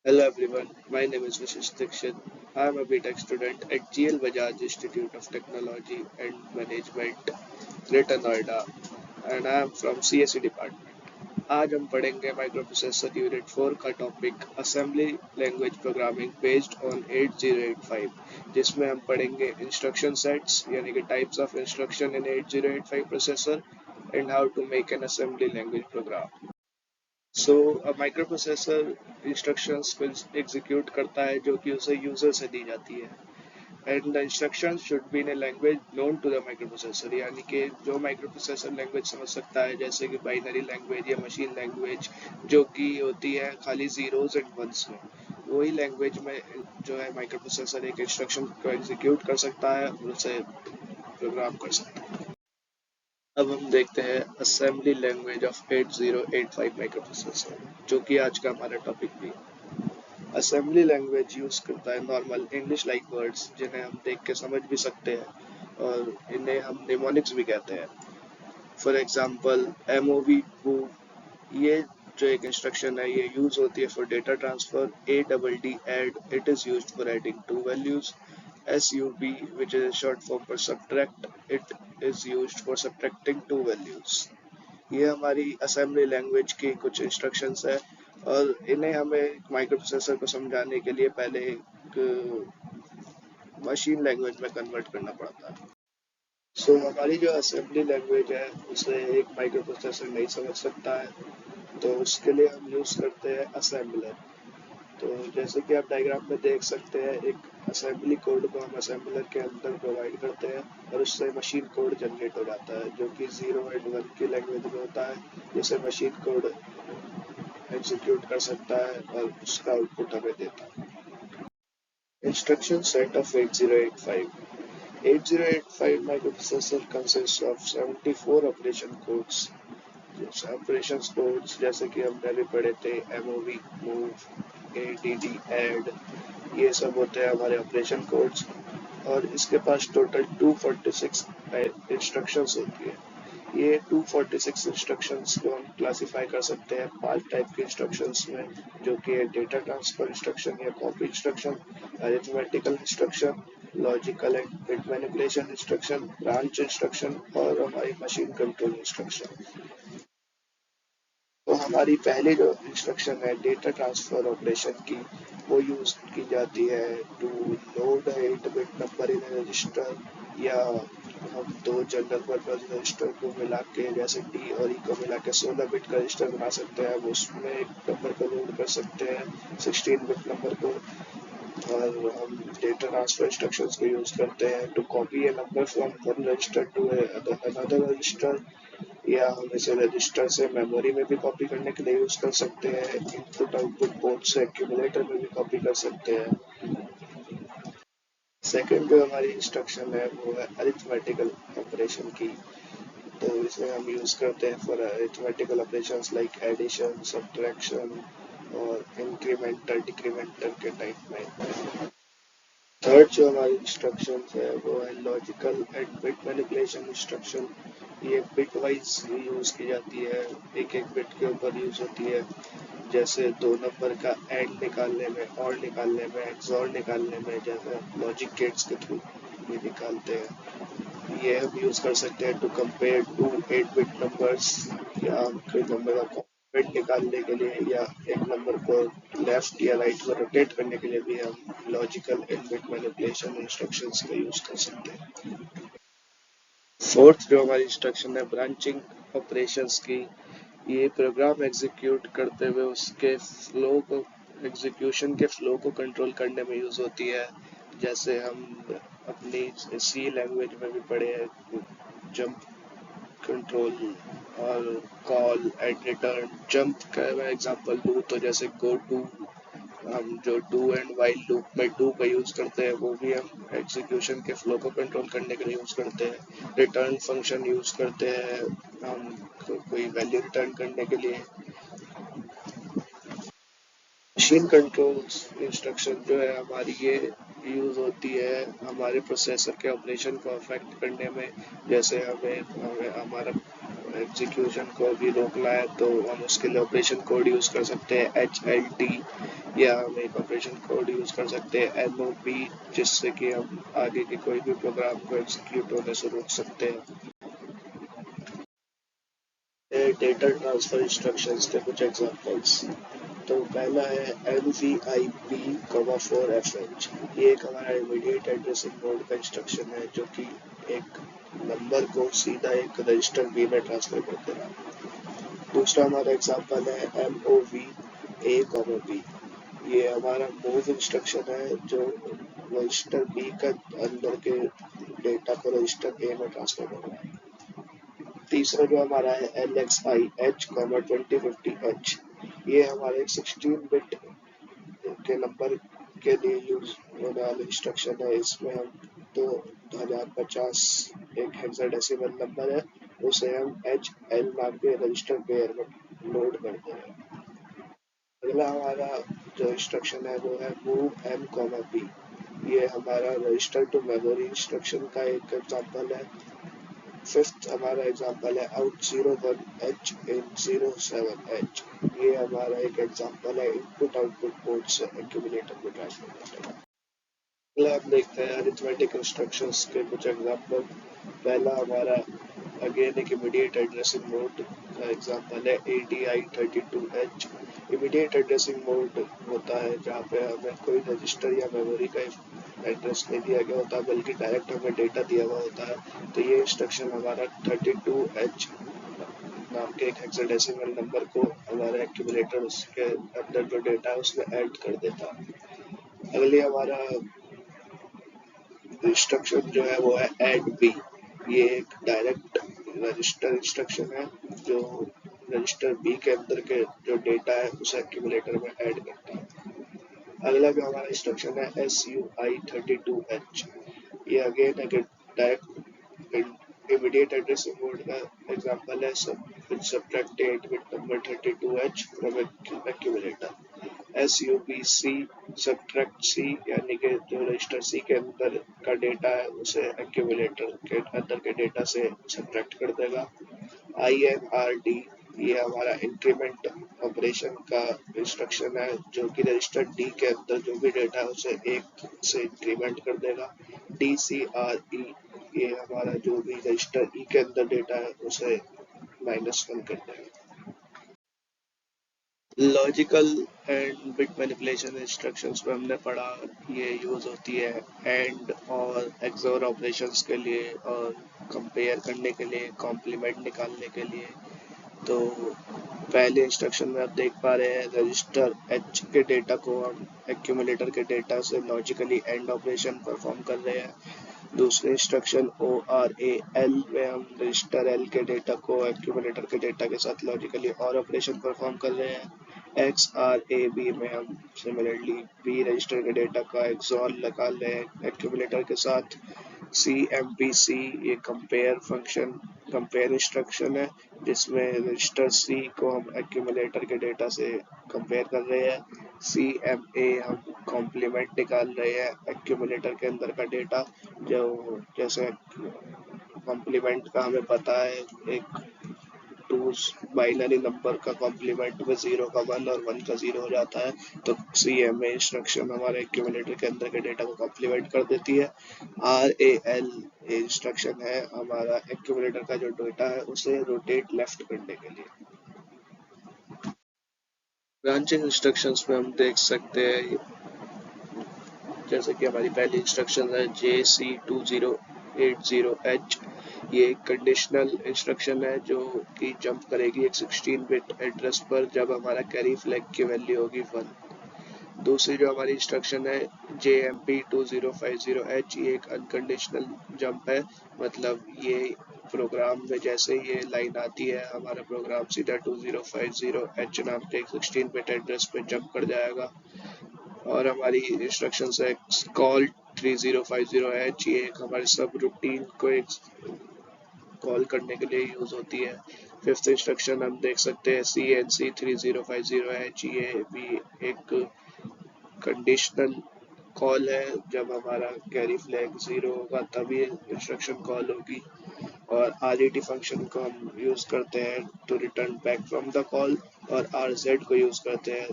Hello everyone, my name is Vishish Dixit. I am a BTech student at GL Bajaj Institute of Technology and Management, Greater Noida, and I am from CSE department. आज हम पढ़ेंगे microprocessor unit 4 का topic assembly language programming based on 8085 जिसमें हम पढ़ेंगे instruction sets यानी कि types of instruction in 8085 processor and how to make an assembly language program. So microprocessor instructions को एग्जीक्यूट करता है जो कि उसे यूजर से दी जाती है and the instructions should be in a language known to the microprocessor यानी कि जो माइक्रोप्रोसेसर लैंग्वेज समझ सकता है जैसे कि बाइनरी लैंग्वेज या मशीन लैंग्वेज जो कि होती है खाली जीरोस एंड वंस में. वही लैंग्वेज में जो है माइक्रोप्रोसेसर एक इंस्ट्रक्शन को एग्जीक्यूट कर सकता है और उसे प्रोग्राम कर सकता है. अब हम देखते हैं असेंबली लैंग्वेज ऑफ 8085 माइक्रोप्रोसेसर जो कि आज का हमारा टॉपिक भी है. असेंबली लैंग्वेज यूज करता है नॉर्मल इंग्लिश लाइक वर्ड्स जिन्हें हम देख के समझ भी सकते हैं और इन्हें हम निमोनिक्स भी कहते हैं. फॉर एग्जांपल एमओवी मूव ये जो एक इंस्ट्रक्शन है ये यूज होती है for data transfer. A double D Ed it is used for adding to values. SUB, which is a short form for subtract, it is used for subtracting two values. ये हमारी assembly language की कुछ instructions है और इन्हें हमें microprocessor को समझाने के लिए पहले एक मशीन लैंग्वेज में कन्वर्ट करना पड़ता है. सो हमारी जो असेंबली लैंग्वेज है उसे एक माइक्रोप्रोसेसर नहीं समझ सकता है तो उसके लिए हम यूज़ करते हैं असेंबलर. तो जैसे कि आप डायग्राम में देख सकते हैं एक असेंबली कोड को हम असेंबलर के अंदर प्रोवाइड करते हैं और उससे मशीन कोड जनरेट हो जाता है जो कि 0 और 1 की लैंग्वेज में होता है जिसे मशीन कोड एग्जीक्यूट कर सकता है और उसका आउटपुट हमें देता है. Instruction set of 8085. 8085 microprocessor consists of 74 operation codes. Operation codes जैसे कि हमने अभी पढ़े थे एमओवी मूव एडीडी एड ये सब होते हैं हमारे ऑपरेशन कोड्स और इसके पास टोटल 246 इंस्ट्रक्शंस होती है. ये 246 इंस्ट्रक्शंस को हम क्लासिफाई कर सकते हैं 5 टाइप के इंस्ट्रक्शंस में जो कि है डेटा ट्रांसफर इंस्ट्रक्शन या copy instruction, arithmetical instruction, logical and bit manipulation instruction, branch instruction और हमारी मशीन कंट्रोल इंस्ट्रक्शन. तो हमारी पहली जो इंस्ट्रक्शन है डेटा ट्रांसफर ऑपरेशन की वो यूज की जाती है to load 8 bit number in register या हम दो जनरल पर्पज रजिस्टर को मिला के जैसे डी और ई को मिला के 16 बिट का रजिस्टर बना सकते हैं. उसमें एक नंबर को लोड कर सकते हैं 16 बिट नंबर को और हम डेटा ट्रांसफर इंस्ट्रक्शंस को यूज करते हैं to copy a number from one register to another register या हम इसे रजिस्टर से मेमोरी में भी कॉपी करने के लिए यूज कर सकते हैं. इनपुट आउटपुट पोर्ट से एक्यूमुलेटर में भी कॉपी कर सकते हैं. सेकंड जो हमारी इंस्ट्रक्शन है वो है अरिथमेटिकल ऑपरेशन की. तो इसमें हम यूज करते हैं for arithmetical operations like addition, subtraction और इंक्रीमेंटल डिक्रीमेंटल के टाइप में. थर्ड जो हमारी इंस्ट्रक्शन है वो है logical and bit manipulation instruction. ये बिट वाइज यूज की जाती है, एक एक बिट के ऊपर यूज होती है जैसे दो नंबर का एंड निकालने में, और निकालने में, एक्सऑर निकालने में जैसे लॉजिक गेट्स के थ्रू ये निकालते हैं. ये हम यूज कर सकते हैं to compare two 8 bit numbers या कोई नंबर का बिट निकालने के लिए या एक नंबर को लेफ्ट या राइट में रोटेट करने के लिए भी हम logical and bit manipulation instructions का यूज कर सकते हैं. फोर्थ जो हमारी इंस्ट्रक्शन है ब्रांचिंग ऑपरेशंस की. ये प्रोग्राम एग्जीक्यूट करते हुए उसके फ्लो को एग्जीक्यूशन के फ्लो को कंट्रोल करने में यूज होती है. जैसे हम अपनी सी लैंग्वेज में भी पढ़े हैं जंप कंट्रोल और कॉल एंड रिटर्न. जंप का मैं एग्जांपल दूँ तो जैसे गो टू, हम जो डू एंड वाइल लूप में डू का यूज करते हैं वो भी हम एग्जीक्यूशन के फ्लो को कंट्रोल करने के लिए यूज करते हैं. रिटर्न फंक्शन यूज करते हैं हम कोई वैल्यू रिटर्न करने के लिए. मशीन कंट्रोल्स इंस्ट्रक्शन जो है हमारी ये यूज होती है हमारे प्रोसेसर के ऑपरेशन को अफेक्ट करने में. जैसे हमें हमारा एग्जीक्यूशन को भी रोकना है तो हम उसके लिए ऑपरेशन कोड यूज कर सकते हैं HLT या हम एक ऑपरेशन कोड यूज कर सकते हैं MOP, जिससे कि हम आगे के कोई भी प्रोग्राम को एग्जीक्यूट होने से रोक सकते हैं। डेटा ट्रांसफर इंस्ट्रक्शंस के कुछ एग्जांपल्स। तो पहला है MVIP, 4FH। ये एक हमारा इमीडिएट एड्रेसिंग मोड का इंस्ट्रक्शन है जो कि एक नंबर को सीधा एक रजिस्टर बी में ट्रांसफर कर देगा। दूसरा हमारा एग्जांपल है MOV A, B। ये हमारा मूव इंस्ट्रक्शन है जो रजिस्टर बी का अंदर के डेटा को रजिस्टर ए में ट्रांसफर कर रहा है। तीसरा जो हमारा है LXI H, 2050H। ये हमारे 16 बिट के नंबर के लिए यूज होने वाला इंस्ट्रक्शन है। इसमें हम 2050 एक हेक्साडेसिमल नंबर है, उसे हम HL नाम के रजिस्टर पेयर में लोड करते हैं। अगला हमारा जो इंस्ट्रक्शन है वो है मूव M, B। ये हमारा रजिस्टर टू मेमोरी इंस्ट्रक्शन का एक एग्जांपल है। फिफ्थ हमारा एग्जांपल है out01H in 07H। ये हमारा एक एग्जांपल है इनपुट आउटपुट पोर्ट से एक्यूमुलेटर को ट्रांसफर करने का। अगला हम देखते हैं अरिथमेटिक इंस्ट्रक्शंस के कुछ एग्जांपल। पहला हमारा अगेन एक इमीडिएट एड्रेसिंग मोड का एग्जांपल है ADI32H। इमीडिएट एड्रेसिंग मोड होता है जहाँ पे हमें कोई रजिस्टर या मेमोरी का एड्रेस नहीं दिया गया होता, बल्कि डायरेक्ट हमें डेटा दिया हुआ होता है। तो ये इंस्ट्रक्शन हमारा 32H नाम के एक हेक्साडेसिमल नंबर को हमारे एक्यूमुलेटर उसके अंदर जो डेटा है उसमें ऐड कर देता है। अगली हमारा इंस्ट्रक्शन जो है वो है ऐड बी। ये एक डायरेक्ट रजिस्टर इंस्ट्रक्शन है जो रजिस्टर बी के अंदर के जो डेटा है उसे एक्यूमुलेटर में ऐड करता है। अगला जो हमारा इंस्ट्रक्शन है SUI32H। ये अगेन एक डायरेक्ट इमीडिएट एड्रेसिंग मोड का एग्जांपल है। Subtract 8 bit number 32H from accumulator. SUBC, subtract C, यानी कि जो रजिस्टर C के अंदर का डेटा है उसे एक्यूमुलेटर के अंदर के डेटा से सब्ट्रैक्ट कर देगा। INRD, ये हमारा इंक्रीमेंट ऑपरेशन का इंस्ट्रक्शन है जो कि रजिस्टर D के अंदर जो भी डेटा है उसे 1 से इंक्रीमेंट कर देगा। DCRE, ये हमारा जो भी रजिस्टर E के अंदर डेटा है उसे -1 कर देगा। Logical and bit manipulation instructions में हमने पढ़ा, ये यूज़ होती है एंड और एक्सोर ऑपरेशंस के लिए और कंपेयर करने के लिए, कॉम्प्लीमेंट निकालने के लिए। तो पहले इंस्ट्रक्शन में आप देख पा रहे हैं रजिस्टर H के डेटा को हम एक्यूमुलेटर के डेटा से लॉजिकली एंड ऑपरेशन परफॉर्म कर रहे हैं। दूसरे इंस्ट्रक्शन ORAL में हम रजिस्टर L के डेटा को एक्यूमुलेटर के डेटा के साथ लॉजिकली और ऑपरेशन परफॉर्म कर रहे हैं। XRAB में हम सिमिलरली B रजिस्टर के डेटा का एक्सॉर निकाल रहे हैं एक्यूमुलेटर के साथ। CMPC, ये कंपेयर इंस्ट्रक्शन है जिसमें रजिस्टर C को हम एक्यूमुलेटर के डेटा से कंपेयर कर रहे हैं। CMA, हम कॉम्प्लीमेंट निकाल रहे हैं एक्यूमुलेटर के अंदर का डेटा, जो जैसे कॉम्प्लीमेंट का हमें पता है एक 2 बाइनरी नंबर का कॉम्प्लीमेंट में 0 का 1 और 1 का 0 हो जाता है। तो CMA इंस्ट्रक्शन हमारे एक्यूमुलेटर के अंदर के डेटा को कॉम्प्लीमेंट कर देती है। RAL इंस्ट्रक्शन है हमारा एक्यूमुलेटर का जो डेटा है उसे रोटेट लेफ्ट करने के लिए। ब्रांचिंग इंस्ट्रक्शंस में हम देख सकते हैं जैसे कि हमारी पहली इंस्ट्रक्शन है JC2080H। ये एक कंडीशनल इंस्ट्रक्शन है जो कि जंप करेगी एक 16 बिट एड्रेस पर जब हमारा कैरी फ्लैग की वैल्यू होगी 1। दूसरी जो हमारी इंस्ट्रक्शन है JMP2050H, ये एक अनकंडीशनल जंप है, मतलब ये प्रोग्राम में जैसे ये लाइन आती है हमारा प्रोग्राम सीधा 2050H नाम के एक 16 बिट एड्रेस पे जंप कर जाएगा। और हमारी इंस्ट्रक्शन है कॉल 3050H, ये एक हमारे सब रूटीन को एक कॉल करने के लिए यूज होती है। फिफ्थ इंस्ट्रक्शन हम देख सकते हैं CNC 3050H, ये भी एक कंडीशनल कॉल है, जब हमारा कैरी फ्लैग 0 होगा तभी इंस्ट्रक्शन कॉल होगी। और RET फंक्शन को हम यूज करते हैं to return back from the call, और RZ को यूज करते हैं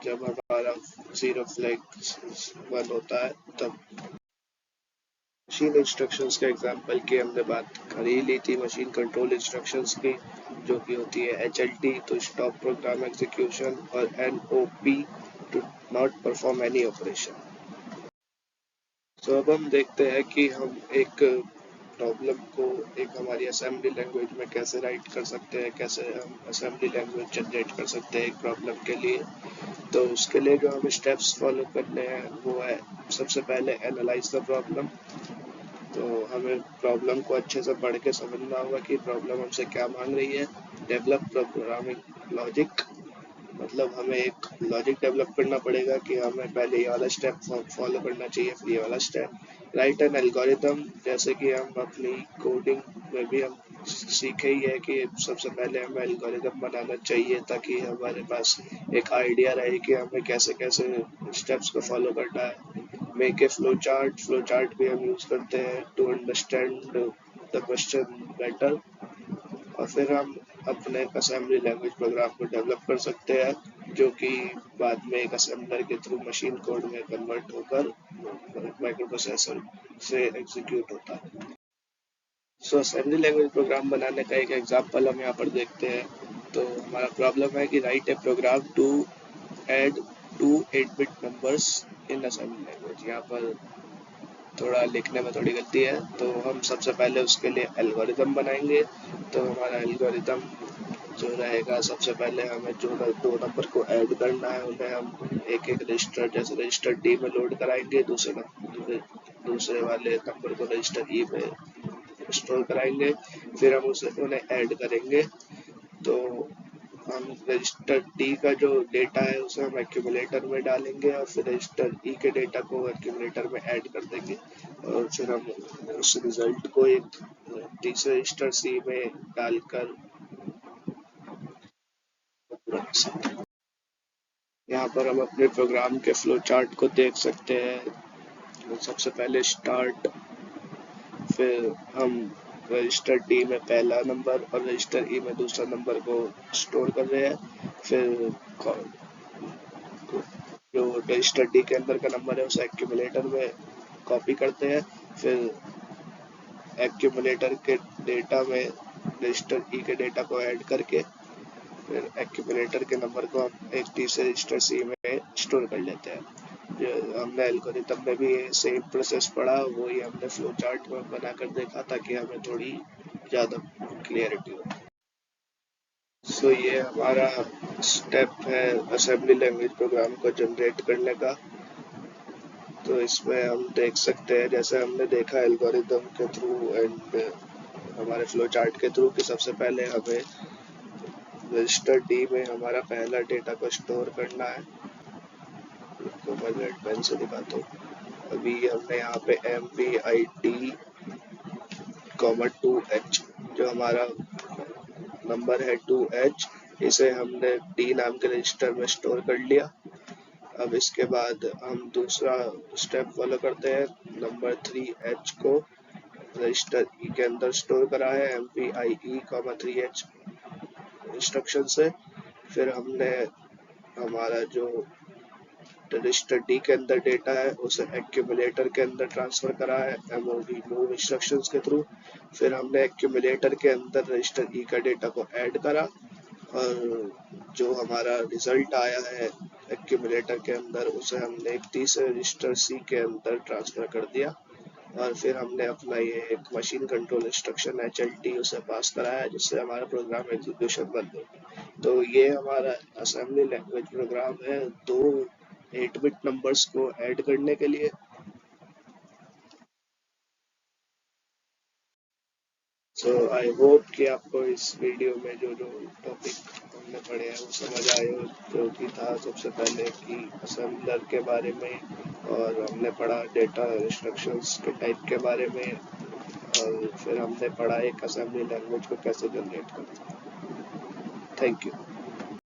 जब हमारा जीरो फ्लैग 1 होता है तब मशीन इंस्ट्रक्शंस के एग्जांपल की हमने बात कर ही ली थी, मशीन कंट्रोल इंस्ट्रक्शंस की, जो कि होती है HLT तो स्टॉप प्रोग्राम एग्जीक्यूशन और NOP to not perform any operation. तो अब हम देखते हैं कि हम एक प्रॉब्लम को एक हमारी असेंबली लैंग्वेज में कैसे राइट कर सकते हैं, कैसे हम असेंबली लैंग्वेज जनरेट कर सकते हैं एक प्रॉब्लम के लिए। तो उसके लिए जो हमें स्टेप्स फॉलो करने हैं वो है, सबसे पहले एनालाइज द प्रॉब्लम। तो हमें प्रॉब्लम को अच्छे से पढ़ के समझना होगा कि प्रॉब्लम हमसे क्या मांग रही है। डेवलप प्रोग्रामिंग लॉजिक, मतलब हमें एक लॉजिक डेवलप करना पड़ेगा कि हमें पहले ये वाला स्टेप फॉलो करना चाहिए, फिर ये वाला स्टेप। राइट एन एल्गोरिथम, जैसे कि हम अपनी कोडिंग में भी हम सीखे ही है कि सबसे पहले हमें एल्गोरिथम बनाना चाहिए ताकि हमारे पास एक आइडिया रहे कि हमें कैसे कैसे स्टेप्स को फॉलो करना है। मेक ए फ्लो चार्ट भी हम यूज करते हैं to understand the question better. और फिर हम अपने असेंबली लैंग्वेज प्रोग्राम को डेवलप कर सकते हैं, जो कि बाद में एक असेंबलर के थ्रू मशीन कोड में कन्वर्ट होकर माइक्रो प्रोसेसर से एग्जीक्यूट होता है। सो असेंबली लैंग्वेज प्रोग्राम बनाने का एक एग्जांपल हम यहाँ पर देखते हैं। तो हमारा प्रॉब्लम है कि write a program to add 2 8-bit numbers in assembly language. यहाँ पर थोड़ा लिखने में थोड़ी गलती है, तो हम सबसे पहले उसके लिए एल्गोरिथम बनाएंगे। तो हमारा एल्गोरिथम जो रहेगा, सबसे पहले हमें जो 2 नंबर को ऐड करना है उन्हें हम एक एक रजिस्टर, जैसे रजिस्टर D में लोड कराएंगे, दूसरे वाले नंबर को रजिस्टर E में स्टोर कराएंगे, फिर हम उन्हें ऐड करेंगे। तो हम रजिस्टर D का जो डेटा है उसे हम एक्यूमुलेटर में डालेंगे और फिर रजिस्टर E के डेटा को एक्यूमुलेटर में ऐड कर देंगे, और फिर हम उस रिजल्ट को एक तीसरे रजिस्टर C में डालकर यहाँ पर हम अपने प्रोग्राम के फ्लो चार्ट को देख सकते हैं। सबसे पहले स्टार्ट, फिर हम रजिस्टर D में पहला नंबर और रजिस्टर E में दूसरा नंबर को स्टोर कर रहे हैं। फिर जो रजिस्टर D के अंदर का नंबर है उसे एक्यूमुलेटर में कॉपी करते हैं, फिर एक्यूमुलेटर के डेटा में रजिस्टर E के डेटा को ऐड करके फिर एक्यूमुलेटर के नंबर को हम एक तीसरे रजिस्टर C में स्टोर कर लेते हैं। जो हमने एल्गोरिथम में भी सेम प्रोसेस पढ़ा, वही हमने फ्लो चार्ट में बना कर देखा ताकि हमें थोड़ी ज़्यादा क्लियरिटी हो। सो ये हमारा स्टेप है असेंबली लैंग्वेज प्रोग्राम को जनरेट करने का। तो इसमें हम देख सकते हैं, जैसे हमने देखा एल्गोरिथम के थ्रू एंड हमारे फ्लो चार्ट के थ्रू, कि सबसे पहले हमें रजिस्टर D में हमारा पहला डेटा को स्टोर करना है। इसको मैं रेड पेन से दिखाता हूँ। अभी हमने यहाँ पे MPID, 2H, जो हमारा नंबर है 2H, इसे हमने D नाम के रजिस्टर में स्टोर कर लिया। अब इसके बाद हम दूसरा स्टेप फॉलो करते हैं। नंबर 3H को रजिस्टर E के अंदर स्टोर करा है MPIE, 3H इंस्ट्रक्शन से। फिर हमने हमारा जो रजिस्टर D के अंदर डेटा है उसे एक्यूमुलेटर के अंदर ट्रांसफर करा है MOV मूव इंस्ट्रक्शंस के थ्रू। फिर हमने एक्यूमुलेटर के अंदर रजिस्टर E का डेटा को ऐड करा, और जो हमारा रिजल्ट आया है एक्यूमुलेटर के अंदर उसे हमने एक तीसरे रजिस्टर C के अंदर ट्रांसफर कर दिया, और फिर हमने अपना ये एक मशीन कंट्रोल इंस्ट्रक्शन HLT उसे पास कराया, जिससे हमारा प्रोग्राम एग्जीक्यूशन बंद हो गया। तो ये हमारा असेंबली लैंग्वेज प्रोग्राम है 2 8-bit नंबर्स को ऐड करने के लिए। सो आई होप कि आपको इस वीडियो में जो जो टॉपिक हमने पढ़े हैं वो समझ आए हो, जो कि था सबसे पहले कि असेंबलर के बारे में, और हमने पढ़ा डेटा इंस्ट्रक्शंस के टाइप के बारे में, और फिर हमने पढ़ा एक असेंबली लैंग्वेज को कैसे जनरेट करना। Thank you.